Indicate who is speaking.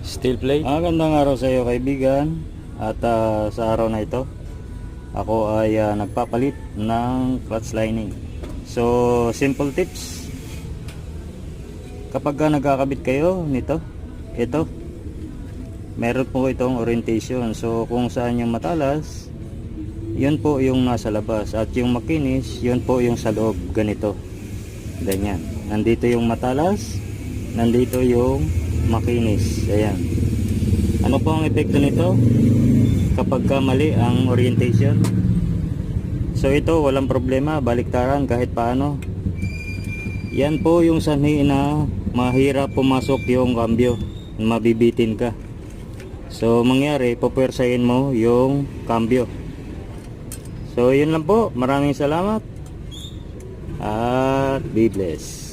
Speaker 1: Steel plate. Magandang araw sa iyo kaibigan. At sa araw na ito, ako ay nagpapalit ng clutch lining. So, simple tips. Kapag nagkakabit kayo nito, ito, meron po itong orientation. So, kung saan yung matalas, yun po yung nasa labas. At yung makinis, yun po yung sa loob. Ganito. Ganyan. Nandito yung matalas, nandito yung makinis. Ayan. Ano po ang epekto nito kapag mali ang orientation? So ito walang problema, baliktaran kahit paano. Yan po yung sanhi na mahirap pumasok yung kambyo, mabibitin ka. So mangyari, pupwersahin mo yung kambyo. So yun lang po, maraming salamat at be blessed.